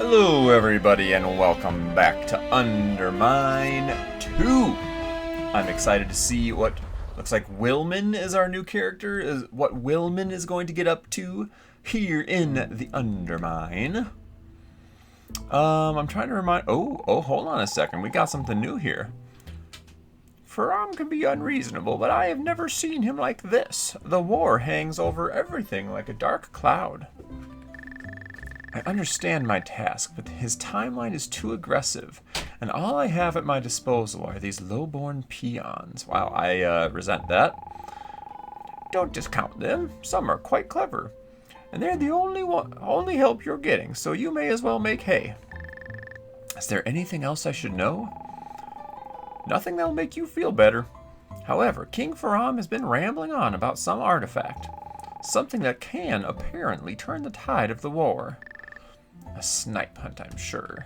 Hello everybody and welcome back to UnderMine 2! I'm excited to see what looks like Willman is our new character, what Willman is going to get up to here in the UnderMine. I'm trying to remind... Oh, hold on a second, we got something new here. Faram can be unreasonable, but I have never seen him like this. The war hangs over everything like a dark cloud. I understand my task, but his timeline is too aggressive, and all I have at my disposal are these low-born peons. Wow, I resent that. Don't discount them. Some are quite clever, and they're the only help you're getting, so you may as well make hay. Is there anything else I should know? Nothing that'll make you feel better. However, King Faram has been rambling on about some artifact, something that can apparently turn the tide of the war. A snipe hunt, I'm sure.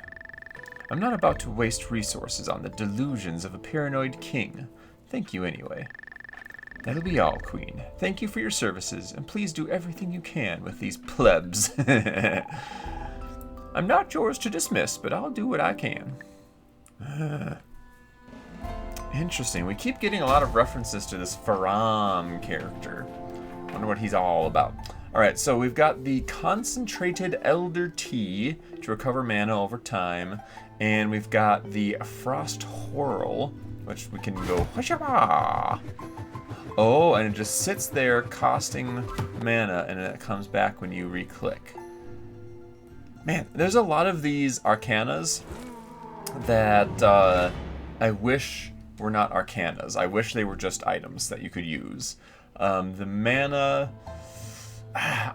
I'm not about to waste resources on the delusions of a paranoid king. Thank you anyway. That'll be all, Queen. Thank you for your services, and please do everything you can with these plebs. I'm not yours to dismiss, but I'll do what I can. Interesting. We keep getting a lot of references to this Faram character. Wonder what he's all about. Alright, so we've got the concentrated elder tea to recover mana over time, and we've got the frost whirl, which we can go whooshah. Oh, and it just sits there costing mana, and it comes back when you re-click. Man, there's a lot of these arcanas that I wish were not arcanas. I wish they were just items that you could use. The mana...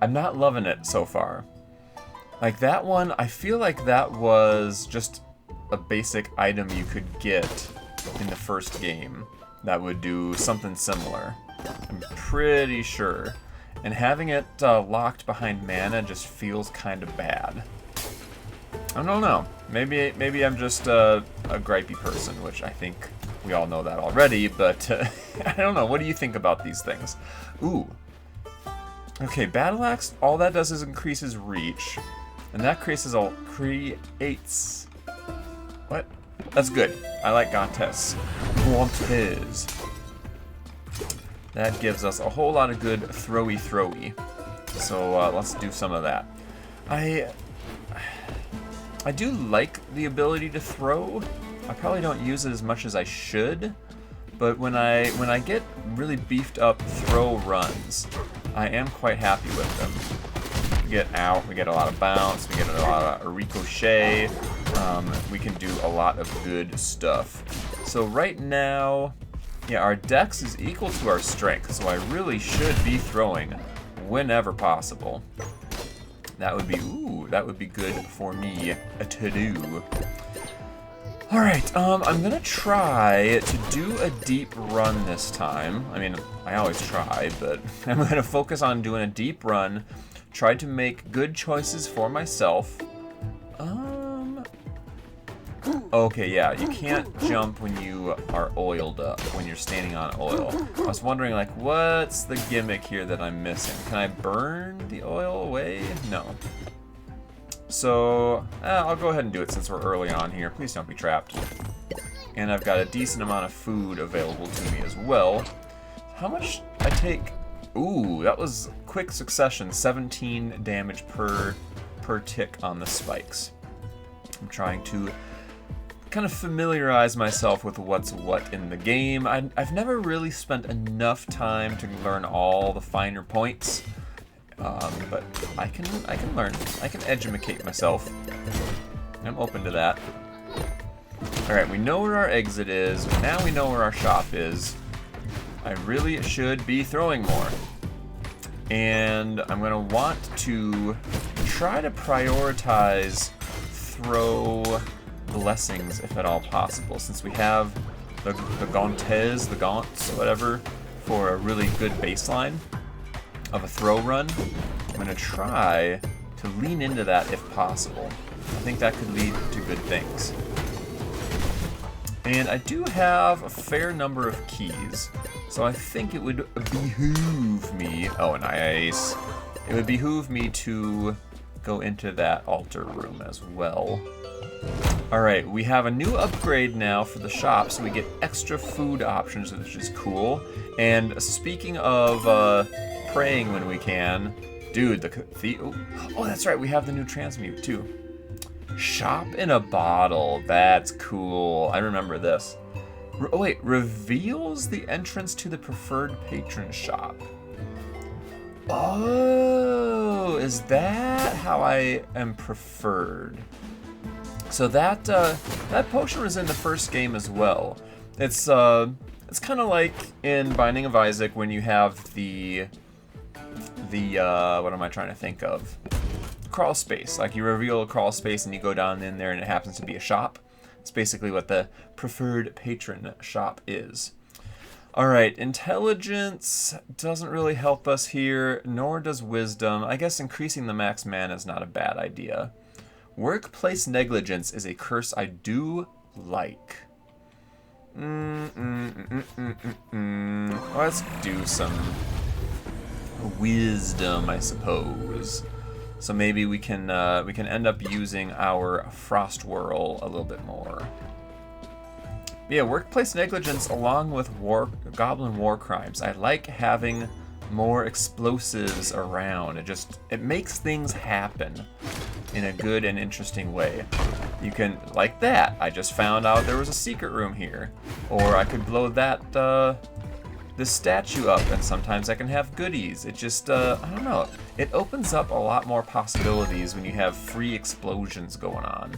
I'm not loving it so far. Like that one, I feel like that was just a basic item you could get in the first game that would do something similar. I'm pretty sure. And having it locked behind mana just feels kind of bad. I don't know. Maybe I'm just a gripey person, which I think we all know that already, but I don't know. What do you think about these things? Ooh. Okay, Battle Axe, all that does is increases reach, and that creates... What? That's good. I like Gontes. That gives us a whole lot of good throwy. So let's do some of that. I do like the ability to throw. I probably don't use it as much as I should, but when I get really beefed up throw runs, I am quite happy with them. We get out, we get a lot of bounce, we get a lot of ricochet, we can do a lot of good stuff. So right now, yeah, our dex is equal to our strength, so I really should be throwing whenever possible. That would be good for me to do. Alright, I'm gonna try to do a deep run this time. I mean, I always try, but I'm gonna focus on doing a deep run, try to make good choices for myself. Okay, yeah, you can't jump when you are oiled up, when you're standing on oil. I was wondering, like, what's the gimmick here that I'm missing? Can I burn the oil away? No. So, I'll go ahead and do it since we're early on here. Please don't be trapped. And I've got a decent amount of food available to me as well. How much I take? Ooh, that was quick succession. 17 damage per tick on the spikes. I'm trying to kind of familiarize myself with what's what in the game. I've never really spent enough time to learn all the finer points. But I can learn. I can educate myself. I'm open to that. Alright, we know where our exit is. Now we know where our shop is. I really should be throwing more. And I'm going to want to try to prioritize throw blessings if at all possible, since we have the gaunts, whatever, for a really good baseline of a throw run. I'm going to try to lean into that if possible. I think that could lead to good things. And I do have a fair number of keys, so I think it would behoove me... Oh, nice. It would behoove me to go into that altar room as well. Alright, we have a new upgrade now for the shop, so we get extra food options, which is cool. And speaking of praying when we can, dude, oh, that's right, we have the new transmute too. Shop in a bottle, that's cool. I remember this. Oh wait, reveals the entrance to the preferred patron shop. Oh, is that how I am preferred? So that potion was in the first game as well. It's kind of like in Binding of Isaac when you have the what am I trying to think of? Crawl space. Like you reveal a crawl space and you go down in there and it happens to be a shop. It's basically what the preferred patron shop is. Alright, intelligence doesn't really help us here, nor does wisdom. I guess increasing the max mana is not a bad idea. Workplace negligence is a curse I do like. Let's do some wisdom, I suppose. So maybe we can end up using our frost whirl a little bit more. Yeah, workplace negligence along with goblin war crimes. I like having more explosives around. It makes things happen in a good and interesting way. You can, like that, I just found out there was a secret room here. Or I could blow this statue up and sometimes I can have goodies. It just, I don't know. It opens up a lot more possibilities when you have free explosions going on.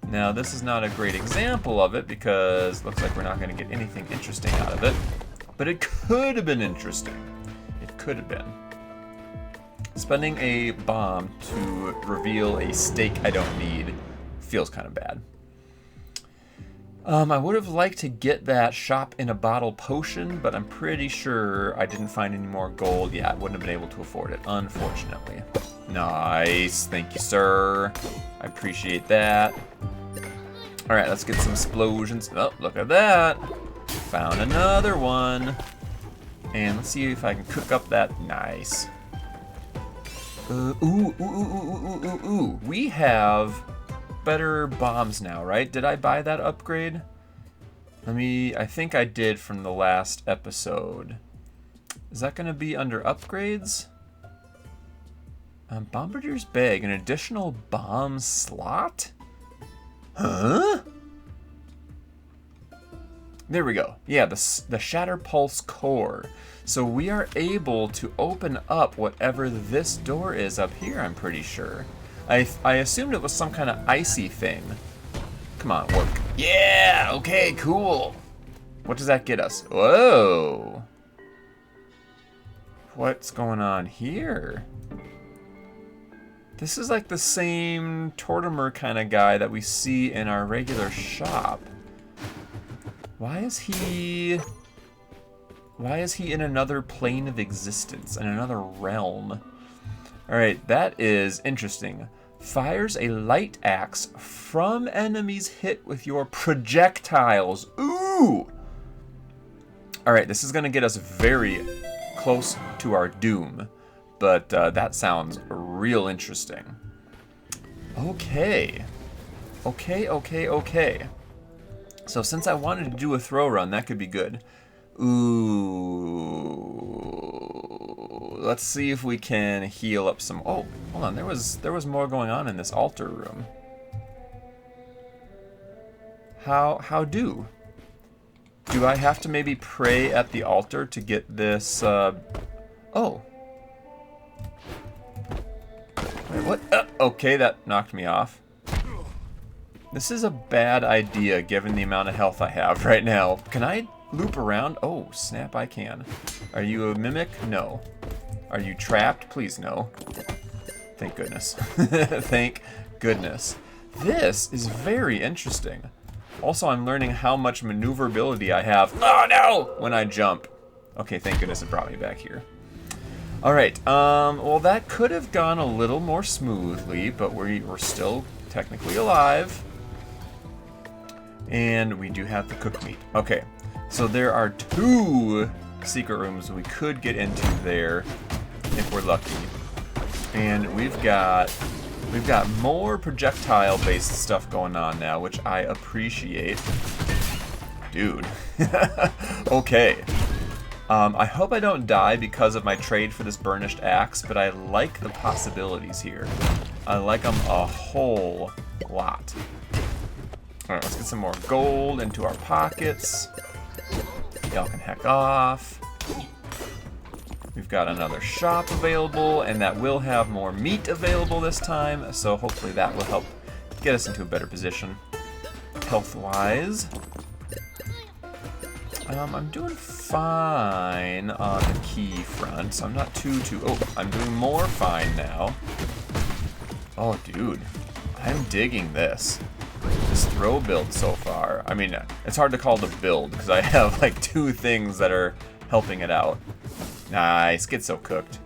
Now this is not a great example of it because it looks like we're not going to get anything interesting out of it. But it could have been interesting. It could have been. Spending a bomb to reveal a stake I don't need feels kind of bad. I would have liked to get that shop in a bottle potion, but I'm pretty sure I didn't find any more gold. Yeah, I wouldn't have been able to afford it, unfortunately. Nice, thank you, sir. I appreciate that. All right, let's get some explosions. Oh, look at that. Found another one. And let's see if I can cook up that. Nice. Ooh. We have better bombs now, right? Did I buy that upgrade? I think I did from the last episode. Is that going to be under upgrades? Bombardier's bag, an additional bomb slot? Huh? There we go. Yeah, the Shatter Pulse core. So we are able to open up whatever this door is up here, I'm pretty sure. I assumed it was some kind of icy thing. Come on, work. Yeah, okay, cool. What does that get us? Whoa. What's going on here? This is like the same Tortimer kind of guy that we see in our regular shop. Why is he in another plane of existence, in another realm? Alright, that is interesting. Fires a light axe from enemies hit with your projectiles. Ooh! Alright, this is going to get us very close to our doom. But that sounds real interesting. Okay. So since I wanted to do a throw run, that could be good. Ooh. Let's see if we can heal up some. Oh, hold on. There was more going on in this altar room. How do? Do I have to maybe pray at the altar to get this? Oh. Wait, what? Okay, that knocked me off. This is a bad idea given the amount of health I have right now. Can I loop around? Oh, snap, I can. Are you a mimic? No. Are you trapped? Please, no. Thank goodness. Thank goodness. This is very interesting. Also, I'm learning how much maneuverability I have. Oh, no! When I jump. Okay, thank goodness it brought me back here. Alright, well that could have gone a little more smoothly, but we're still technically alive. And we do have the cooked meat. Okay, so there are 2 secret rooms we could get into there if we're lucky. And we've got more projectile-based stuff going on now, which I appreciate. Dude. Okay. I hope I don't die because of my trade for this burnished axe, but I like the possibilities here. I like them a whole lot. Alright, let's get some more gold into our pockets. Y'all can heck off. We've got another shop available, and that will have more meat available this time, so hopefully that will help get us into a better position health-wise. I'm doing fine on the key front, so I'm not too... Oh, I'm doing more fine now. Oh, dude. I'm digging this. This throw build so far. I mean, it's hard to call it a build, because I have, like, 2 things that are helping it out. Nice, get so cooked.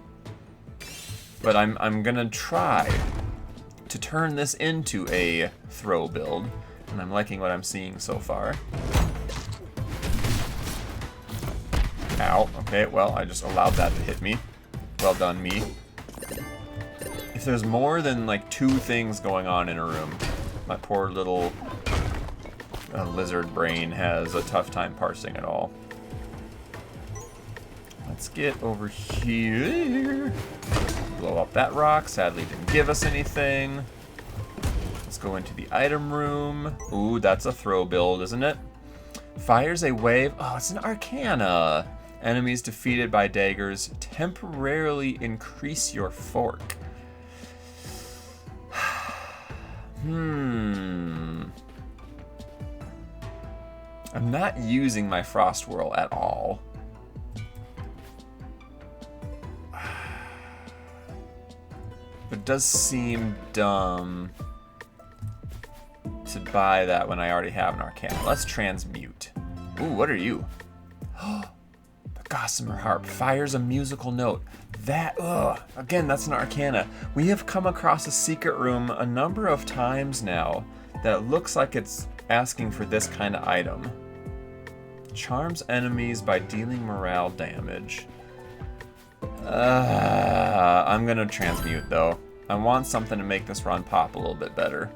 But I'm gonna try to turn this into a throw build, and I'm liking what I'm seeing so far. Ow, okay, well, I just allowed that to hit me. Well done, me. If there's more than, like, 2 things going on in a room, my poor little lizard brain has a tough time parsing it all. Let's get over here. Blow up that rock. Sadly, didn't give us anything. Let's go into the item room. Ooh, that's a throw build, isn't it? Fires a wave. Oh, it's an arcana. Enemies defeated by daggers temporarily increase your fork. I'm not using my frost whirl at all. It does seem dumb to buy that when I already have an arcana. Let's transmute. Ooh, what are you? The gossamer harp fires a musical note. That, again, that's an arcana. We have come across a secret room a number of times now that looks like it's asking for this kind of item. Charms enemies by dealing morale damage. I'm gonna transmute though. I want something to make this run pop a little bit better.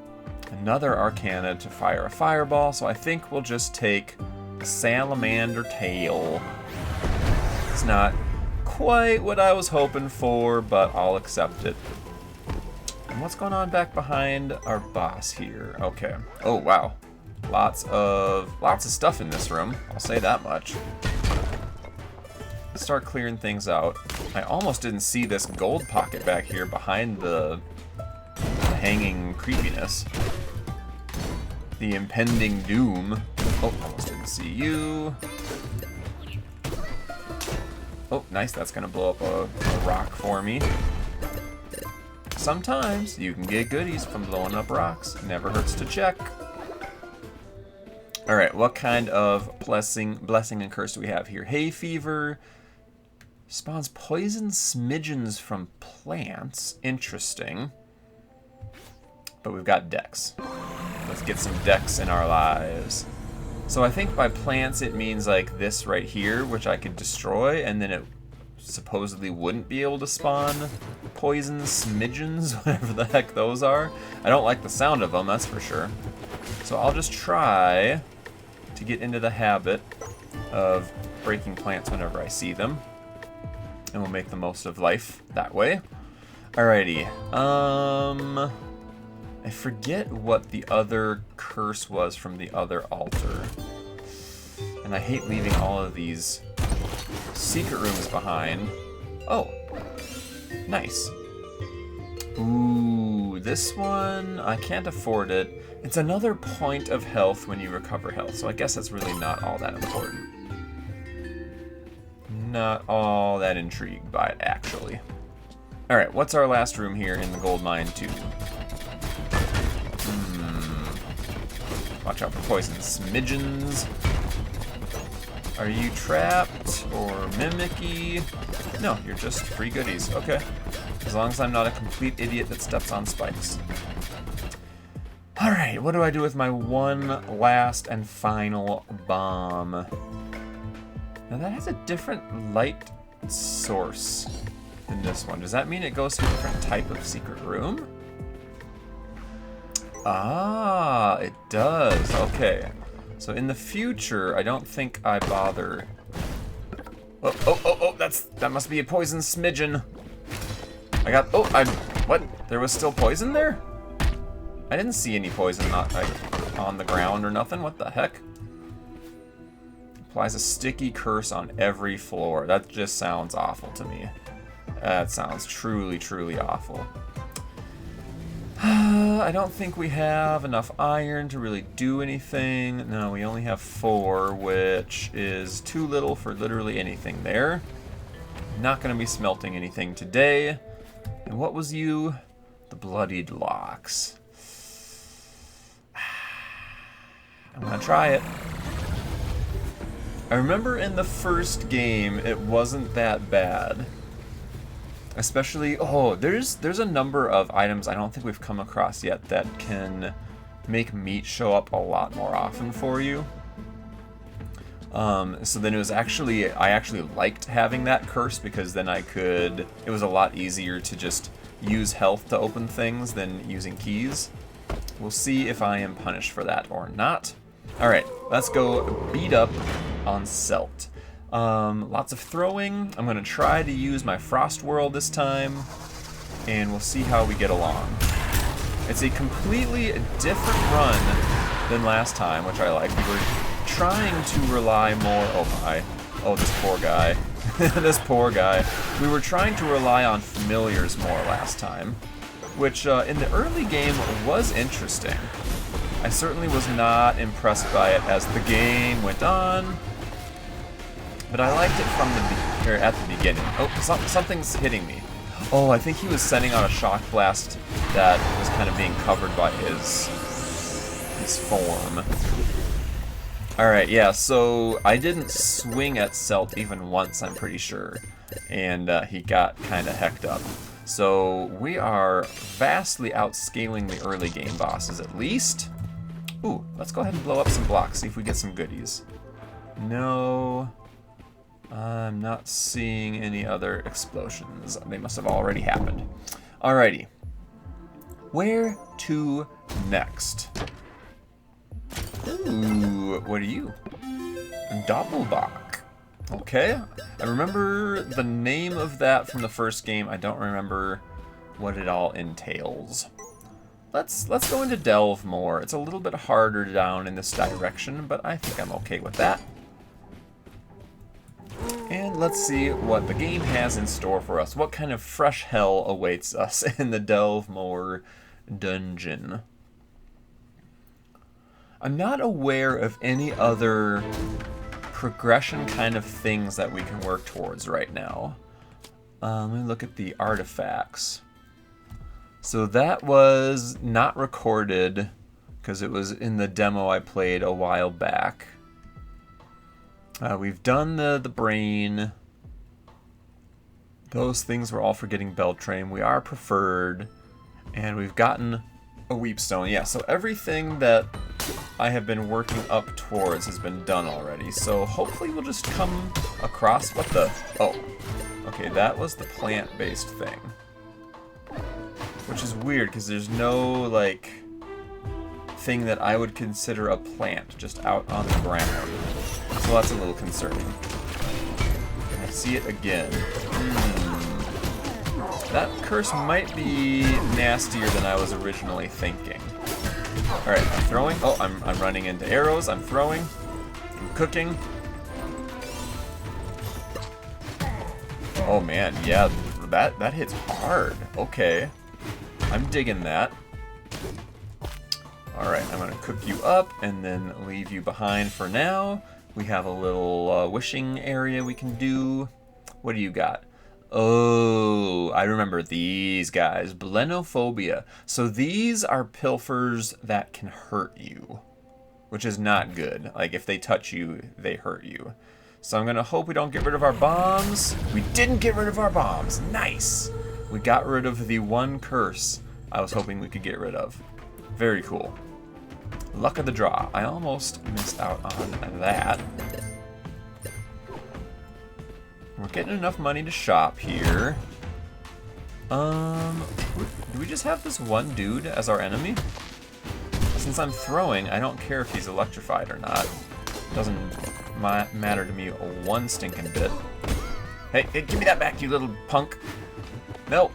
Another arcana to fire a fireball, so I think we'll just take salamander tail. It's not quite what I was hoping for, but I'll accept it. And what's going on back behind our boss here? Okay. Oh wow. Lots of stuff in this room. I'll say that much. Let's start clearing things out. I almost didn't see this gold pocket back here behind the hanging creepiness. The impending doom. Oh, almost didn't see you. Oh, nice. That's gonna blow up a rock for me. Sometimes you can get goodies from blowing up rocks. Never hurts to check. Alright, what kind of blessing and curse do we have here? Hay fever. Spawns poison smidgens from plants. Interesting. But we've got dex. Let's get some dex in our lives. So I think by plants it means like this right here, which I could destroy, and then it supposedly wouldn't be able to spawn poison smidgens, whatever the heck those are. I don't like the sound of them, that's for sure. So I'll just try to get into the habit of breaking plants whenever I see them. And we'll make the most of life that way. Alrighty. I forget what the other curse was from the other altar. And I hate leaving all of these secret rooms behind. Oh. Nice. Ooh, this one, I can't afford it. It's another point of health when you recover health, so I guess that's really not all that important. Not all that intrigued by it, actually. Alright, what's our last room here in the gold mine, too? Watch out for poison smidgens. Are you trapped or mimicky? No, you're just free goodies. Okay. As long as I'm not a complete idiot that steps on spikes. Alright, what do I do with my one last and final bomb? Now that has a different light source. than this one. Does that mean it goes to a different type of secret room? Ah, it does. Okay. So in the future, I don't think I bother. Oh, that must be a poison smidgen. What? There was still poison there? I didn't see any poison on the ground or nothing. What the heck? Applies a sticky curse on every floor. That just sounds awful to me. That sounds truly, truly awful. I don't think we have enough iron to really do anything. No, we only have 4, which is too little for literally anything there. Not going to be smelting anything today. And what was you? The bloodied locks. I'm going to try it. I remember in the first game, it wasn't that bad. Especially, there's a number of items I don't think we've come across yet that can make meat show up a lot more often for you. So then I actually liked having that curse because then it was a lot easier to just use health to open things than using keys. We'll see if I am punished for that or not. Alright, let's go beat up on Celt. Lots of throwing. I'm going to try to use my Frost Whirl this time, and we'll see how we get along. It's a completely different run than last time, which I like. We were trying to rely more... Oh, this poor guy. This poor guy. We were trying to rely on familiars more last time, which in the early game was interesting. I certainly was not impressed by it as the game went on. But I liked it at the beginning. Oh, something's hitting me. Oh, I think he was sending out a shock blast that was kind of being covered by his form. Alright, yeah, so I didn't swing at Celt even once, I'm pretty sure. And he got kind of hecked up. So we are vastly outscaling the early game bosses, at least. Ooh, let's go ahead and blow up some blocks, see if we get some goodies. No... I'm not seeing any other explosions. They must have already happened. Alrighty. Where to next? Ooh, what are you? Doppelbach. Okay. I remember the name of that from the first game. I don't remember what it all entails. Let's go into Delve more. It's a little bit harder down in this direction, but I think I'm okay with that. And let's see what the game has in store for us. What kind of fresh hell awaits us in the Delvemore dungeon? I'm not aware of any other progression kind of things that we can work towards right now. Let me look at the artifacts. So that was not recorded because it was in the demo I played a while back. We've done the brain. Those things were all for getting Beltrame. We are preferred. And we've gotten a Weepstone. Yeah, so everything that I have been working up towards has been done already. So hopefully we'll just come across what the... Oh, okay, that was the plant-based thing. Which is weird, because there's no, like, thing that I would consider a plant just out on the ground. So that's a little concerning. I see it again. That curse might be nastier than I was originally thinking. Alright, I'm throwing. Oh, I'm running into arrows. I'm throwing. I'm cooking. Oh man, yeah, that hits hard. Okay. I'm digging that. Alright, I'm gonna cook you up and then leave you behind for now. We have a little wishing area we can do. What do you got? Oh, I remember these guys. Blenophobia. So these are pilfers that can hurt you, which is not good. Like, if they touch you, they hurt you. So I'm going to hope we don't get rid of our bombs. We didn't get rid of our bombs. Nice. We got rid of the one curse I was hoping we could get rid of. Very cool. Luck of the draw. I almost missed out on that. We're getting enough money to shop here. Do we just have this one dude as our enemy? Since I'm throwing, I don't care if he's electrified or not. Doesn't matter to me one stinking bit. Hey, give me that back, you little punk. No.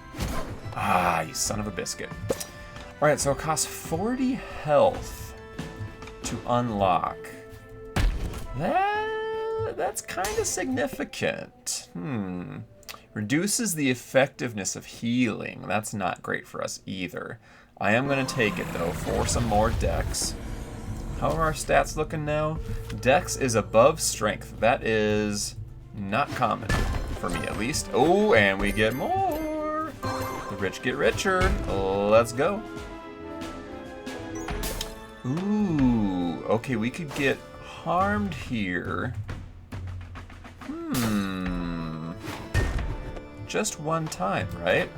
Ah, you son of a biscuit. Alright, so it costs 40 health to unlock. That's kind of significant. Reduces the effectiveness of healing. That's not great for us either. I am going to take it, though, for some more dex. How are our stats looking now? Dex is above strength. That is not common, for me at least. Oh, and we get more. The rich get richer. Let's go. Ooh, okay, we could get harmed here. Just one time, right?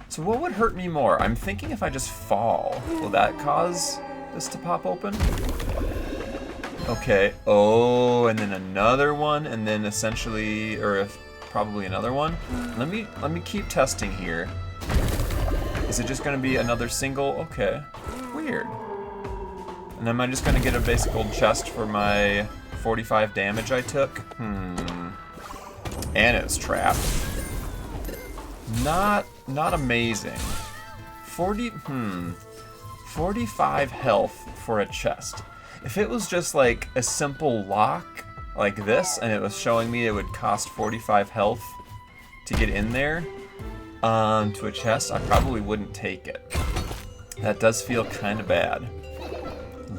So what would hurt me more? I'm thinking if I just fall, will that cause this to pop open? Okay. Oh, and then another one, and then essentially, or if probably another one. Let me keep testing here. Is it just gonna be another single? Okay. Weird. And am I just gonna get a basic old chest for my 45 damage I took? And it's trapped. Not amazing. 45 health for a chest. If it was just like a simple lock like this, and it was showing me it would cost 45 health to get in there to a chest, I probably wouldn't take it. That does feel kind of bad.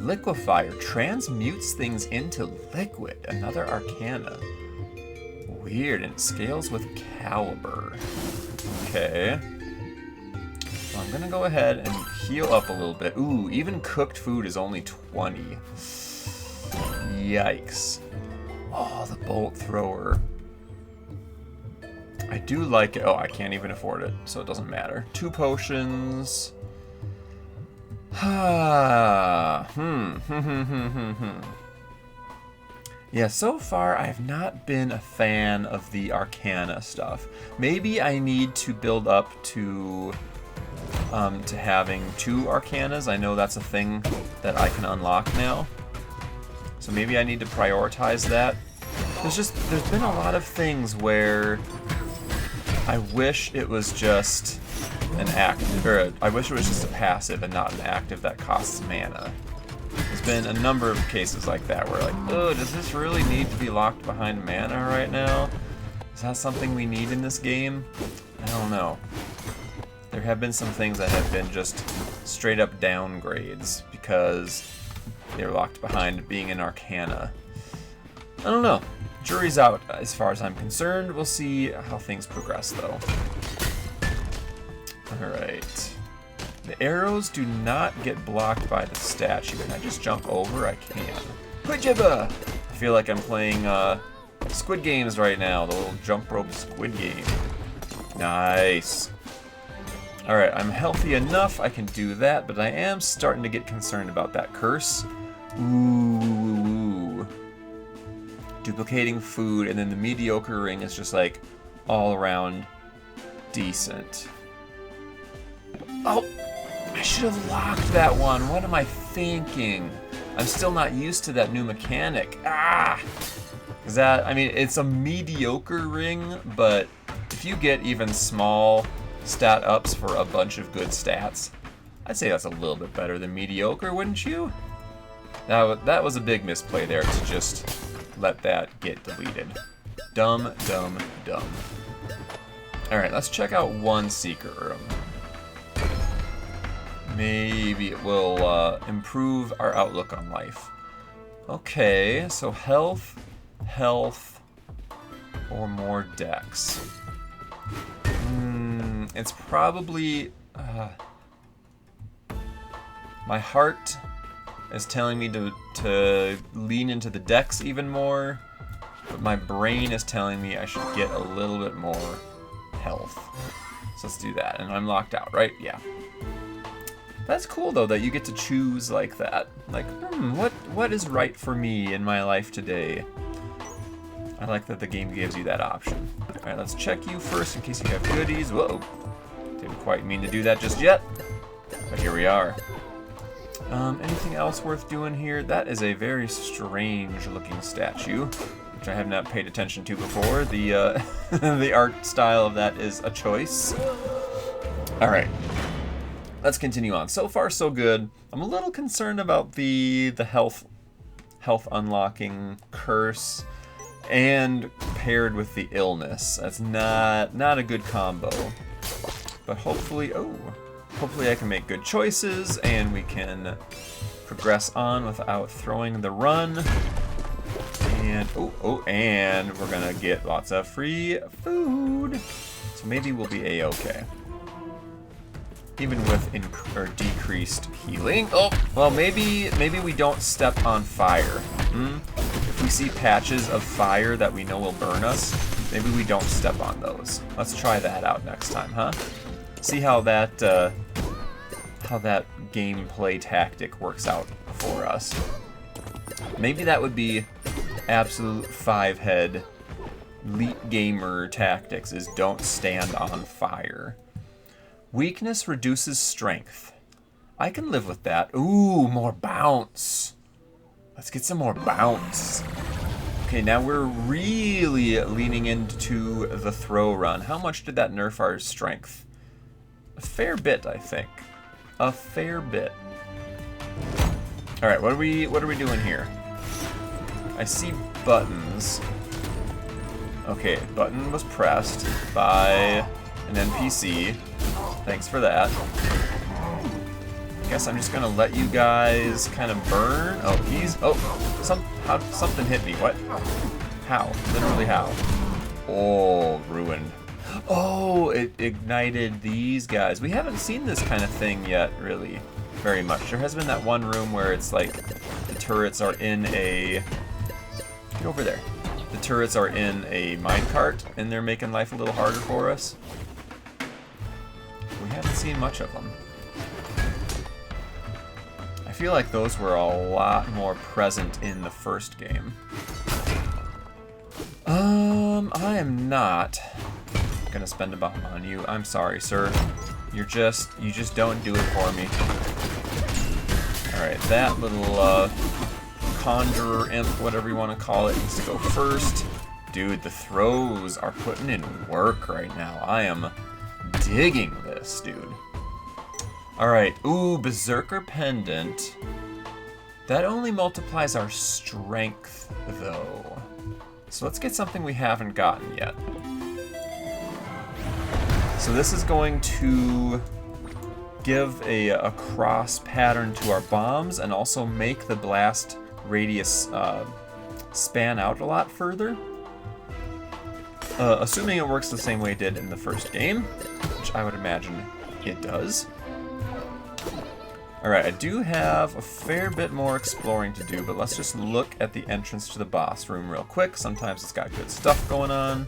Liquefier transmutes things into liquid. Another arcana. Weird, and it scales with caliber. Okay. Well, I'm gonna go ahead and heal up a little bit. Ooh, even cooked food is only 20. Yikes. Oh, the bolt thrower. I do like it. Oh, I can't even afford it, so it doesn't matter. 2 potions. Yeah, so far I have not been a fan of the Arcana stuff. Maybe I need to build up to having 2 Arcanas. I know that's a thing that I can unlock now. So maybe I need to prioritize that. There's been a lot of things where I wish it was just an active, or I wish it was just a passive and not an active that costs mana. There's been a number of cases like that where like, oh, does this really need to be locked behind mana right now? Is that something we need in this game? I don't know. There have been some things that have been just straight up downgrades because they're locked behind being an Arcana. I don't know. Jury's out as far as I'm concerned. We'll see how things progress though. Alright. The arrows do not get blocked by the statue. Can I just jump over? I can. Quijibba! I feel like I'm playing Squid Games right now. The little jump rope Squid Game. Nice. Alright, I'm healthy enough. I can do that, but I am starting to get concerned about that curse. Ooh. Duplicating food, and then the mediocre ring is just like all around decent. Oh! I should have locked that one. What am I thinking? I'm still not used to that new mechanic. Ah! Is that, I mean, it's a mediocre ring, but if you get even small stat ups for a bunch of good stats, I'd say that's a little bit better than mediocre, wouldn't you? That was a big misplay there to just let that get deleted. Dumb, dumb, dumb. Alright, let's check out one secret room. Maybe it will improve our outlook on life. Okay, so health, or more dex. It's probably... my heart is telling me to lean into the dex even more, but my brain is telling me I should get a little bit more health. So let's do that, and I'm locked out, right? Yeah. That's cool though that you get to choose like that. Like, what is right for me in my life today? I like that the game gives you that option. Alright, let's check you first in case you have goodies. Whoa. Didn't quite mean to do that just yet. But here we are. Anything else worth doing here? That is a very strange looking statue, which I have not paid attention to before. The the art style of that is a choice. Alright. Let's continue on. So far so good. I'm a little concerned about the health unlocking curse and paired with the illness. That's not a good combo. But hopefully I can make good choices and we can progress on without throwing the run. And and we're gonna get lots of free food. So maybe we'll be a-okay. Even with decreased healing. Oh, well maybe we don't step on fire. If we see patches of fire that we know will burn us, maybe we don't step on those. Let's try that out next time, huh? See how that gameplay tactic works out for us. Maybe that would be absolute 5-head elite gamer tactics, is don't stand on fire. Weakness reduces strength. I can live with that. Ooh, more bounce. Let's get some more bounce. Okay, now we're really leaning into the throw run. How much did that nerf our strength? A fair bit, I think. A fair bit. All right, what are we doing here? I see buttons. Okay, button was pressed by an NPC. Thanks for that. Guess I'm just gonna let you guys kind of burn. Something hit me. What? How? Literally how? Oh, ruined. Oh, it ignited these guys. We haven't seen this kind of thing yet, really, very much. There has been that one room where it's like the turrets are in a... Get over there. The turrets are in a minecart, and they're making life a little harder for us. We haven't seen much of them. I feel like those were a lot more present in the first game. I am not gonna spend a bomb on you. I'm sorry, sir. You just don't do it for me. Alright, that little conjurer imp, whatever you want to call it, needs to go first. Dude, the throws are putting in work right now. I am digging this, dude. Alright, ooh, Berserker Pendant. That only multiplies our strength, though. So let's get something we haven't gotten yet. So this is going to give a cross pattern to our bombs and also make the blast radius span out a lot further. Assuming it works the same way it did in the first game, which I would imagine it does. Alright, I do have a fair bit more exploring to do, but let's just look at the entrance to the boss room real quick. Sometimes it's got good stuff going on.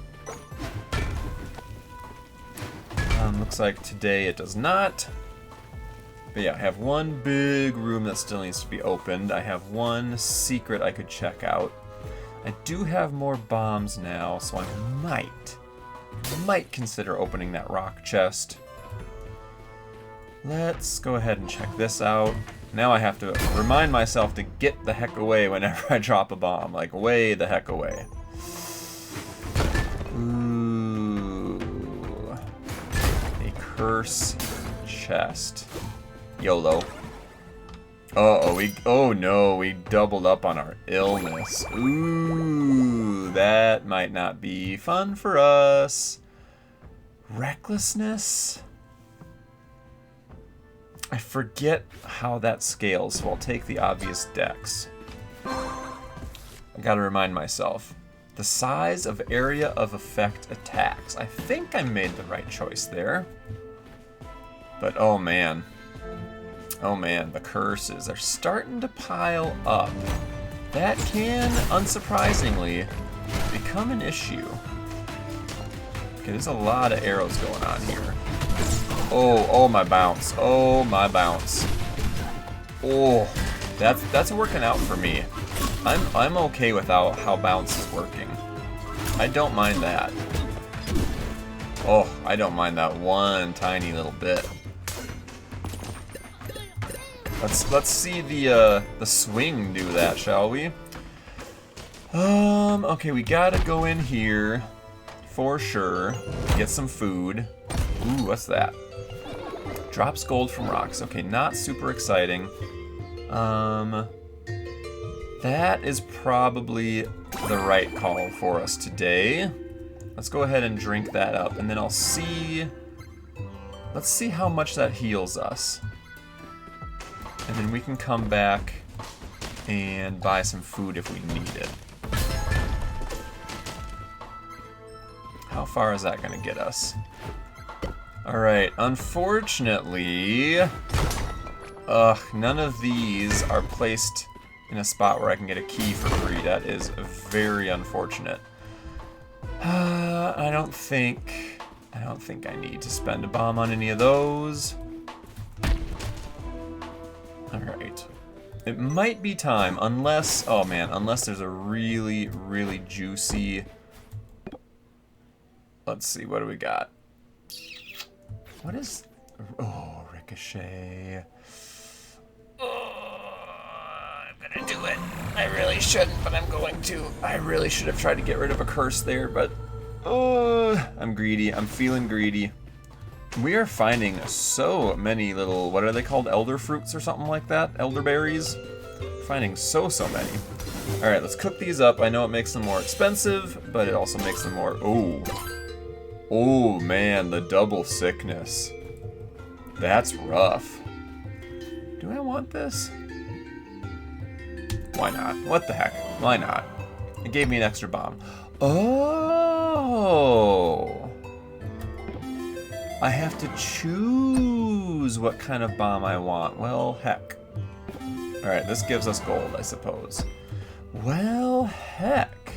Looks like today it does not. But yeah, I have one big room that still needs to be opened. I have one secret I could check out. I do have more bombs now, so I might consider opening that rock chest. Let's go ahead and check this out. Now I have to remind myself to get the heck away whenever I drop a bomb. Like, way the heck away. Ooh. A curse chest. YOLO. Oh no, we doubled up on our illness. Ooh, that might not be fun for us. Recklessness? I forget how that scales, so I'll take the obvious dex. I gotta remind myself. The size of area of effect attacks. I think I made the right choice there. But oh man. Oh man, the curses are starting to pile up. That can, unsurprisingly, become an issue. Okay, there's a lot of arrows going on here. Oh my bounce. Oh my bounce. Oh, that's working out for me. I'm okay with how bounce is working. I don't mind that. Oh, I don't mind that one tiny little bit. Let's see the swing do that, shall we? Okay, we gotta go in here for sure. Get some food. Ooh, what's that? Drops gold from rocks. Okay, not super exciting. That is probably the right call for us today. Let's go ahead and drink that up, and then I'll see... Let's see how much that heals us. And then we can come back and buy some food if we need it. How far is that gonna get us? Alright, unfortunately... none of these are placed in a spot where I can get a key for free. That is very unfortunate. I don't think I need to spend a bomb on any of those. Alright. It might be time, unless... Oh man, unless there's a really, really juicy... Let's see, what do we got? What is... Oh, Ricochet. Oh, I'm gonna do it. I really shouldn't, but I'm going to. I really should have tried to get rid of a curse there, but... I'm greedy. I'm feeling greedy. We are finding so many little... What are they called? Elder fruits or something like that? Elderberries? Finding so many. Alright, let's cook these up. I know it makes them more expensive, but it also makes them more... Oh man, the double sickness. That's rough. Do I want this? Why not? What the heck? Why not? It gave me an extra bomb. Oh! I have to choose what kind of bomb I want. Well, heck. Alright, this gives us gold, I suppose. Well, heck.